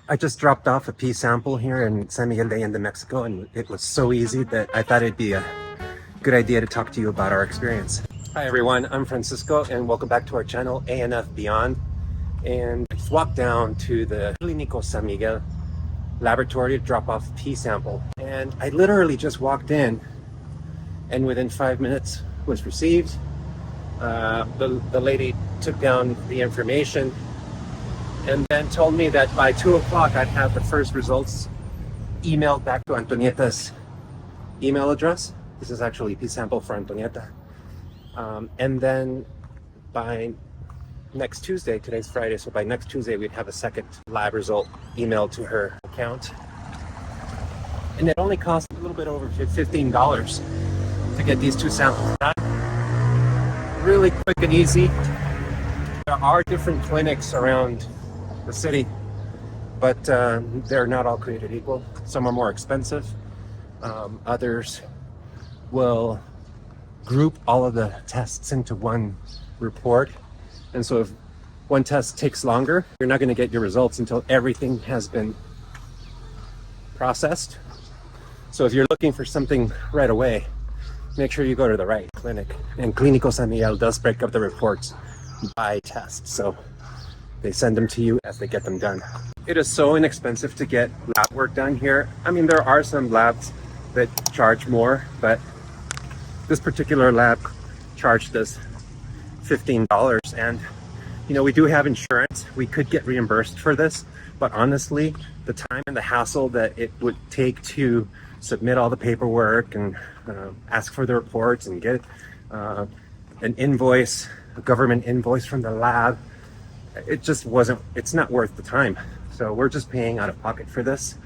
I just dropped off a pee sample here in San Miguel de Allende, Mexico, and it was so easy that I thought it'd be a good idea to talk to you about our experience. Hi everyone, I'm Francisco and welcome back to our channel, ANF Beyond. And I just walked down to the Clínico San Miguel laboratory to drop off a pee sample. And I literally just walked in and within 5 minutes was received. The lady took down the information and then told me that by 2 o'clock I'd have the first results emailed back to Antonieta's email address. This is actually a pee sample for Antonieta. And then by next Tuesday, today's Friday, so by next Tuesday we'd have a second lab result emailed to her account. And it only cost a little bit over $15 to get these two samples done. Really quick and easy. There are different clinics around the city, but they're not all created equal. Some are more expensive. Others will group all of the tests into one report. And so if one test takes longer, you're not going to get your results until everything has been processed. So if you're looking for something right away, make sure you go to the right clinic. And Clínico San Miguel does break up the reports by test. So they send them to you as they get them done. It is so inexpensive to get lab work done here. I mean, there are some labs that charge more, but this particular lab charged us $15. And, you know, we do have insurance. We could get reimbursed for this, but honestly, the time and the hassle that it would take to submit all the paperwork and ask for the reports and get an invoice, a government invoice from the lab, it just wasn't, it's not worth the time. So we're just paying out of pocket for this,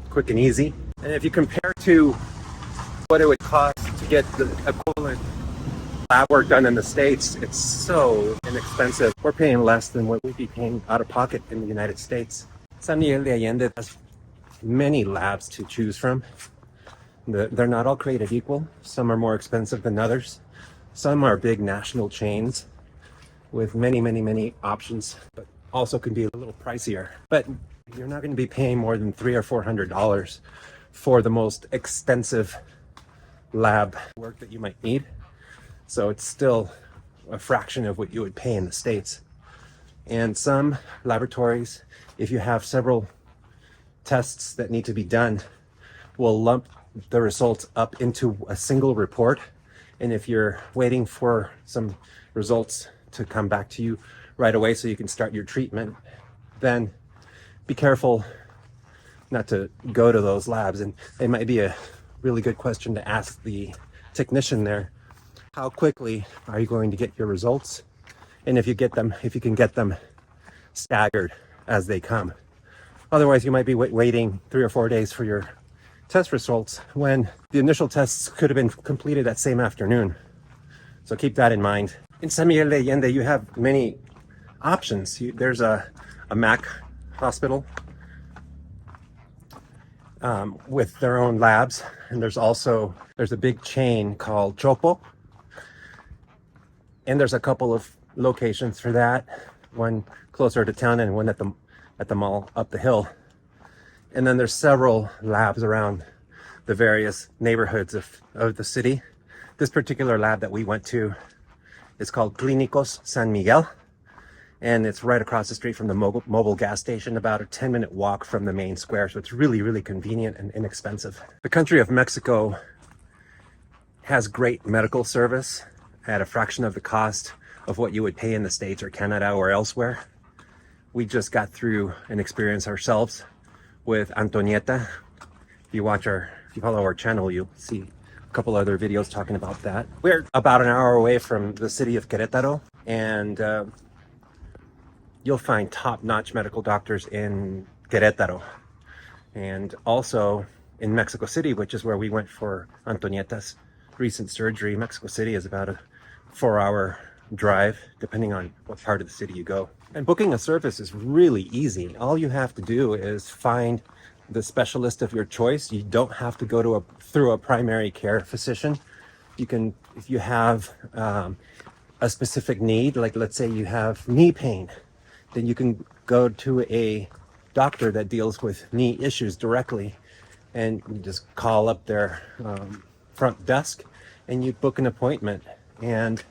quick and easy. And if you compare to what it would cost to get the equivalent lab work done in the States, it's so inexpensive. We're paying less than what we'd be paying out of pocket in the United States. San Miguel de Allende has many labs to choose from. They're not all created equal. Some are more expensive than others. Some are big national chains with many options, but also can be a little pricier. But you're not going to be paying more than $300 or $400 for the most extensive lab work that you might need. So it's still a fraction of what you would pay in the States. And some laboratories, if you have several tests that need to be done, will lump the results up into a single report. And if you're waiting for some results to come back to you right away so you can start your treatment, then be careful not to go to those labs. And it might be a really good question to ask the technician there. How quickly are you going to get your results? And if you can get them staggered as they come. Otherwise, you might be waiting 3 or 4 days for your test results when the initial tests could have been completed that same afternoon. So keep that in mind. In San Miguel de Allende, you have many options. There's a MAC hospital with their own labs, and there's a big chain called Chopo, and there's a couple of locations for that, one closer to town and one at the mall up the hill. And then there's several labs around the various neighborhoods of the city. This particular lab that we went to is called Clínicos San Miguel, and it's right across the street from the mobile gas station, about a 10-minute walk from the main square. So it's really convenient and inexpensive. The country of Mexico has great medical service at a fraction of the cost of what you would pay in the States or Canada or elsewhere. We just got through an experience ourselves with Antonieta. If you follow our channel, you'll see a couple other videos talking about that. We're about an hour away from the city of Querétaro, and you'll find top-notch medical doctors in Querétaro. And also in Mexico City, which is where we went for Antonieta's recent surgery. Mexico City is about a 4-hour drive, depending on what part of the city you go. And booking a service is really easy. All you have to do is find the specialist of your choice. You don't have to go through a primary care physician. You can, if you have a specific need, like let's say you have knee pain, then you can go to a doctor that deals with knee issues directly, and you just call up their front desk and you book an appointment, and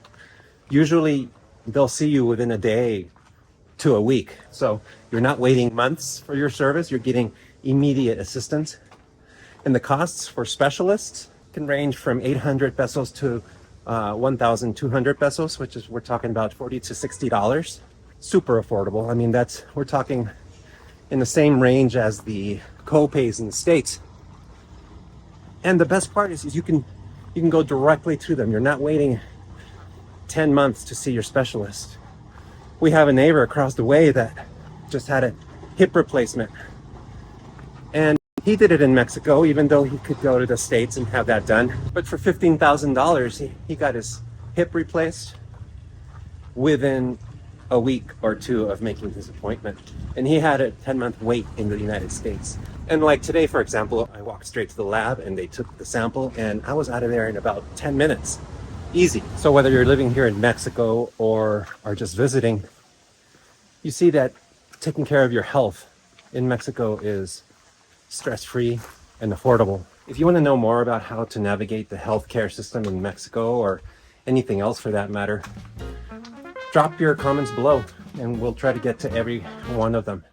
usually they'll see you within a day to a week. So you're not waiting months for your service, you're getting immediate assistance. And the costs for specialists can range from 800 pesos to 1,200 pesos, which is, we're talking about $40 to $60. Super affordable. I mean, we're talking in the same range as the co-pays in the States. And the best part is you can go directly to them. You're not waiting 10 months to see your specialist. We have a neighbor across the way that just had a hip replacement, and he did it in Mexico, even though he could go to the States and have that done. But for $15,000, he got his hip replaced within a week or two of making his appointment. And he had a 10-month wait in the United States. And like today, for example, I walked straight to the lab and they took the sample, and I was out of there in about 10 minutes. Easy. So whether you're living here in Mexico or are just visiting, you see that taking care of your health in Mexico is stress-free and affordable. If you want to know more about how to navigate the healthcare system in Mexico, or anything else for that matter, drop your comments below and we'll try to get to every one of them.